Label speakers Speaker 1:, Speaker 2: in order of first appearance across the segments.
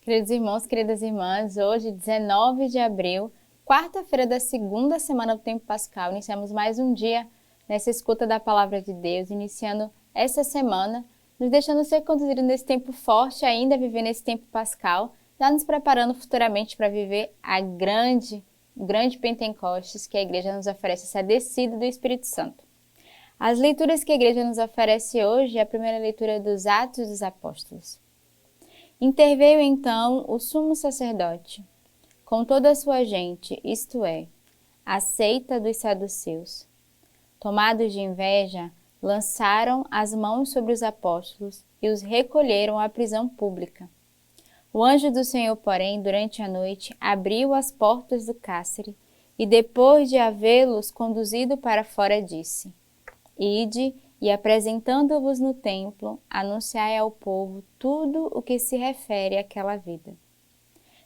Speaker 1: Queridos irmãos, queridas irmãs, hoje, 19 de abril, quarta-feira da segunda semana do tempo pascal, iniciamos mais um dia nessa escuta da palavra de Deus, iniciando essa semana, nos deixando ser conduzidos nesse tempo forte, ainda vivendo esse tempo pascal, já nos preparando futuramente para viver o grande Pentecostes que a igreja nos oferece, essa descida do Espírito Santo. As leituras que a igreja nos oferece hoje é a primeira leitura dos Atos dos Apóstolos. Interveio então o sumo sacerdote, com toda a sua gente, isto é, a seita dos saduceus. Tomados de inveja, lançaram as mãos sobre os apóstolos e os recolheram à prisão pública. O anjo do Senhor, porém, durante a noite, abriu as portas do cárcere e, depois de havê-los conduzido para fora, disse: Ide e, apresentando-vos no templo, anunciai ao povo tudo o que se refere àquela vida.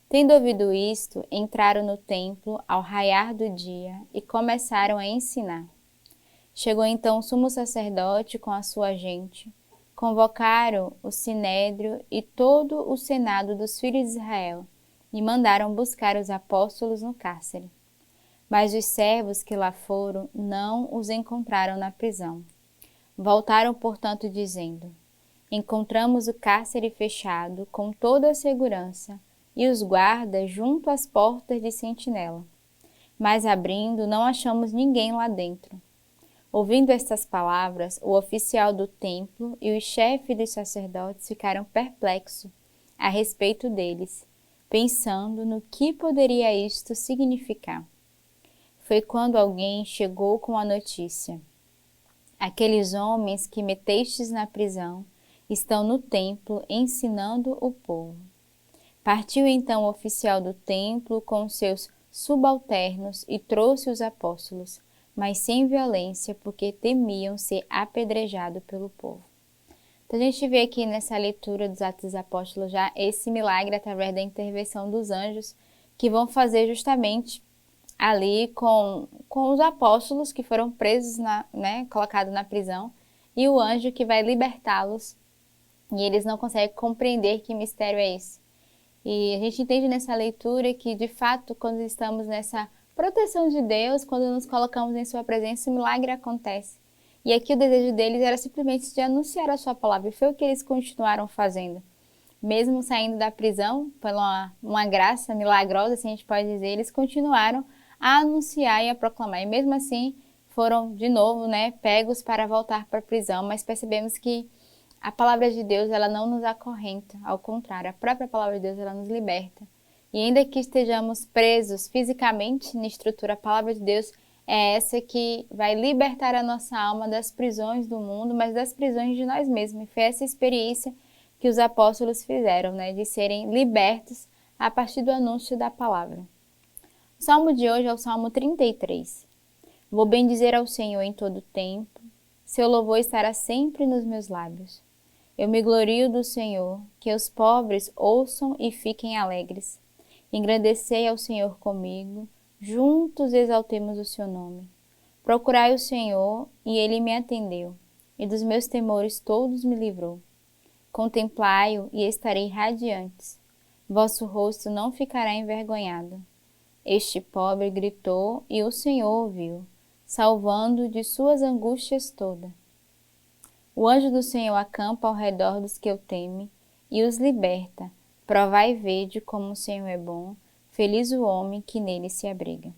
Speaker 1: Tendo ouvido isto, entraram no templo ao raiar do dia e começaram a ensinar. Chegou então o sumo sacerdote com a sua gente. Convocaram o sinédrio e todo o senado dos filhos de Israel e mandaram buscar os apóstolos no cárcere. Mas os servos que lá foram não os encontraram na prisão. Voltaram, portanto, dizendo: Encontramos o cárcere fechado com toda a segurança e os guardas junto às portas de sentinela. Mas abrindo, não achamos ninguém lá dentro. Ouvindo estas palavras, o oficial do templo e o chefe dos sacerdotes ficaram perplexos a respeito deles, pensando no que poderia isto significar. Foi quando alguém chegou com a notícia: Aqueles homens que metestes na prisão estão no templo ensinando o povo. Partiu então o oficial do templo com seus subalternos e trouxe os apóstolos, mas sem violência, porque temiam ser apedrejados pelo povo. Então a gente vê aqui nessa leitura dos Atos dos Apóstolos já esse milagre através da intervenção dos anjos que vão fazer justamente ali com os apóstolos que foram presos, colocados na prisão, e o anjo que vai libertá-los, e eles não conseguem compreender que mistério é esse. E a gente entende nessa leitura que, de fato, quando estamos nessa proteção de Deus, quando nos colocamos em sua presença, o milagre acontece. E aqui o desejo deles era simplesmente de anunciar a sua palavra, e foi o que eles continuaram fazendo. Mesmo saindo da prisão, pela uma graça milagrosa, assim a gente pode dizer, eles continuaram a anunciar e a proclamar. E mesmo assim foram de novo, pegos para voltar para a prisão, mas percebemos que a palavra de Deus, ela não nos acorrenta, ao contrário, a própria palavra de Deus, ela nos liberta. E ainda que estejamos presos fisicamente na estrutura, a palavra de Deus é essa que vai libertar a nossa alma das prisões do mundo, mas das prisões de nós mesmos. E foi essa experiência que os apóstolos fizeram, de serem libertos a partir do anúncio da palavra. O salmo de hoje é o Salmo 33. Vou bendizer ao Senhor em todo o tempo, seu louvor estará sempre nos meus lábios. Eu me glorio do Senhor, que os pobres ouçam e fiquem alegres. Engrandecei ao Senhor comigo, juntos exaltemos o seu nome. Procurai o Senhor, e ele me atendeu, e dos meus temores todos me livrou. Contemplai-o e estarei radiantes. Vosso rosto não ficará envergonhado. Este pobre gritou e o Senhor ouviu, salvando-o de suas angústias todas. O anjo do Senhor acampa ao redor dos que o temem e os liberta. Provai e vede como o Senhor é bom, feliz o homem que nele se abriga.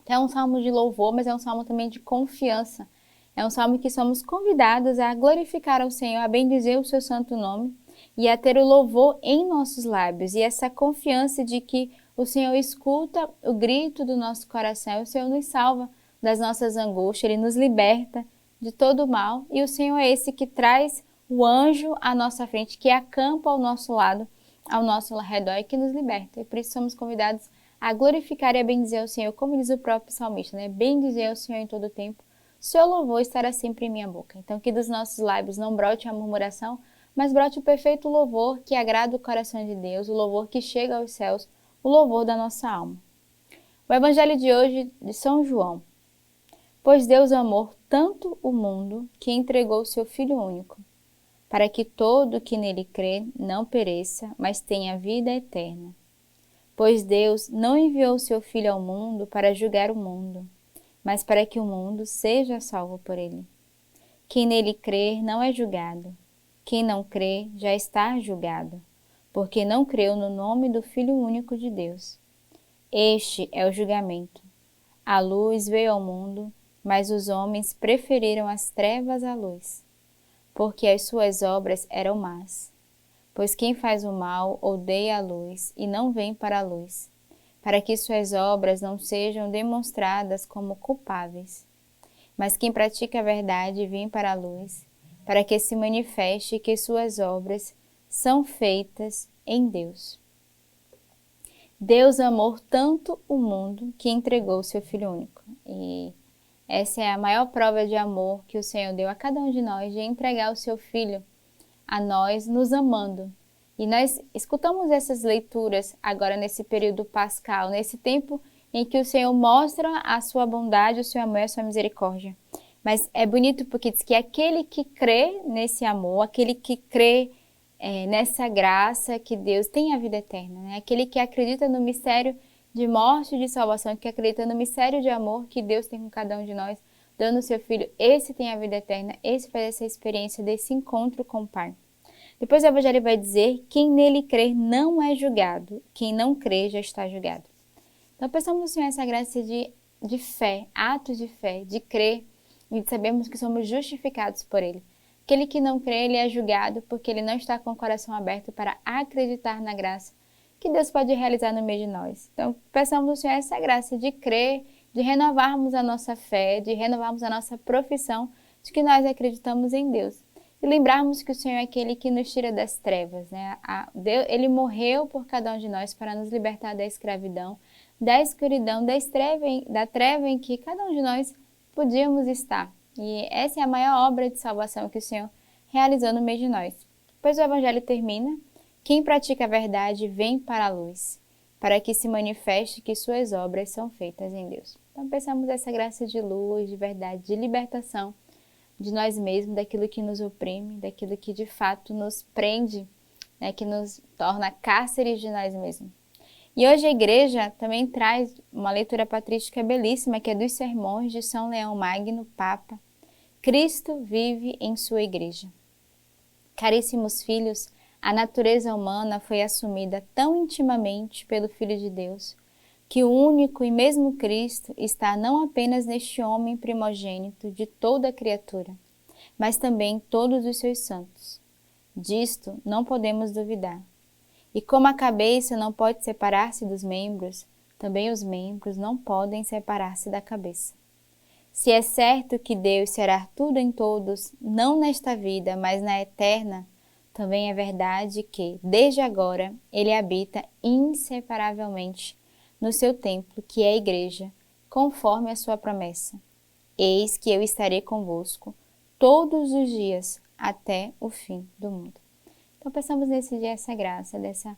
Speaker 1: Então, é um salmo de louvor, mas é um salmo também de confiança. É um salmo que somos convidados a glorificar ao Senhor, a bendizer o seu santo nome e a ter o louvor em nossos lábios. E essa confiança de que o Senhor escuta o grito do nosso coração, o Senhor nos salva das nossas angústias, Ele nos liberta de todo o mal, e o Senhor é esse que traz o anjo à nossa frente, que acampa ao nosso lado, ao nosso redor e que nos liberta. E por isso somos convidados a glorificar e a bendizer o Senhor, como diz o próprio salmista, bendizer o Senhor em todo o tempo, seu louvor estará sempre em minha boca. Então que dos nossos lábios não brote a murmuração, mas brote o perfeito louvor que agrada o coração de Deus, o louvor que chega aos céus, o louvor da nossa alma. O evangelho de hoje de São João. Pois Deus amou tanto o mundo que entregou o seu Filho único, para que todo o que nele crê não pereça, mas tenha vida eterna. Pois Deus não enviou seu Filho ao mundo para julgar o mundo, mas para que o mundo seja salvo por ele. Quem nele crer não é julgado. Quem não crê já está julgado, porque não creu no nome do Filho único de Deus. Este é o julgamento. A luz veio ao mundo, mas os homens preferiram as trevas à luz, porque as suas obras eram más. Pois quem faz o mal odeia a luz e não vem para a luz, para que suas obras não sejam demonstradas como culpáveis. Mas quem pratica a verdade vem para a luz, para que se manifeste que suas obras são feitas em Deus. Deus amou tanto o mundo que entregou seu Filho único. E essa é a maior prova de amor que o Senhor deu a cada um de nós, de entregar o seu Filho a nós, nos amando. E nós escutamos essas leituras agora nesse período pascal, nesse tempo em que o Senhor mostra a sua bondade, o seu amor e a sua misericórdia. Mas é bonito porque diz que aquele que crê nesse amor, aquele que crê nessa graça que Deus tem a vida eterna, né? Aquele que acredita no mistério de morte e de salvação, que acredita no mistério de amor que Deus tem com cada um de nós, dando o seu Filho, esse tem a vida eterna, esse faz essa experiência desse encontro com o Pai. Depois o Evangelho vai dizer, quem nele crer não é julgado, quem não crê já está julgado. Então peçamos ao Senhor essa graça de fé, atos de fé, de crer e de sabermos que somos justificados por Ele. Aquele que não crê, ele é julgado porque ele não está com o coração aberto para acreditar na graça que Deus pode realizar no meio de nós. Então peçamos ao Senhor essa graça de crer, de renovarmos a nossa fé, de renovarmos a nossa profissão de que nós acreditamos em Deus. E lembrarmos que o Senhor é aquele que nos tira das trevas, né? Deus, ele morreu por cada um de nós para nos libertar da escravidão, da escuridão, da treva em que cada um de nós podíamos estar. E essa é a maior obra de salvação que o Senhor realizou no meio de nós. Depois o Evangelho termina, quem pratica a verdade vem para a luz, para que se manifeste que suas obras são feitas em Deus. Então pensamos essa graça de luz, de verdade, de libertação de nós mesmos, daquilo que nos oprime, daquilo que de fato nos prende, né, que nos torna cárceres de nós mesmos. E hoje a igreja também traz uma leitura patrística belíssima, que é dos sermões de São Leão Magno, Papa. Cristo vive em sua igreja. Caríssimos filhos, a natureza humana foi assumida tão intimamente pelo Filho de Deus, que o único e mesmo Cristo está não apenas neste homem primogênito de toda a criatura, mas também em todos os seus santos. Disto não podemos duvidar. E como a cabeça não pode separar-se dos membros, também os membros não podem separar-se da cabeça. Se é certo que Deus será tudo em todos, não nesta vida, mas na eterna, também é verdade que, desde agora, Ele habita inseparavelmente no seu templo, que é a igreja, conforme a sua promessa. Eis que eu estarei convosco todos os dias até o fim do mundo. Então peçamos nesse dia essa graça, dessa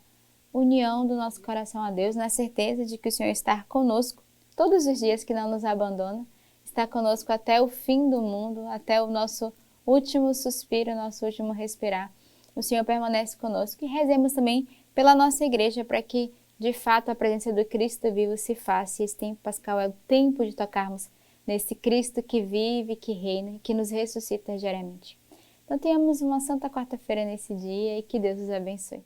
Speaker 1: união do nosso coração a Deus, na certeza de que o Senhor está conosco todos os dias, que não nos abandona, está conosco até o fim do mundo, até o nosso último suspiro, nosso último respirar. O Senhor permanece conosco e rezemos também pela nossa igreja, para que de fato a presença do Cristo vivo se faça. E esse tempo pascal é o tempo de tocarmos nesse Cristo que vive, que reina e que nos ressuscita diariamente. Então tenhamos uma santa quarta-feira nesse dia e que Deus os abençoe.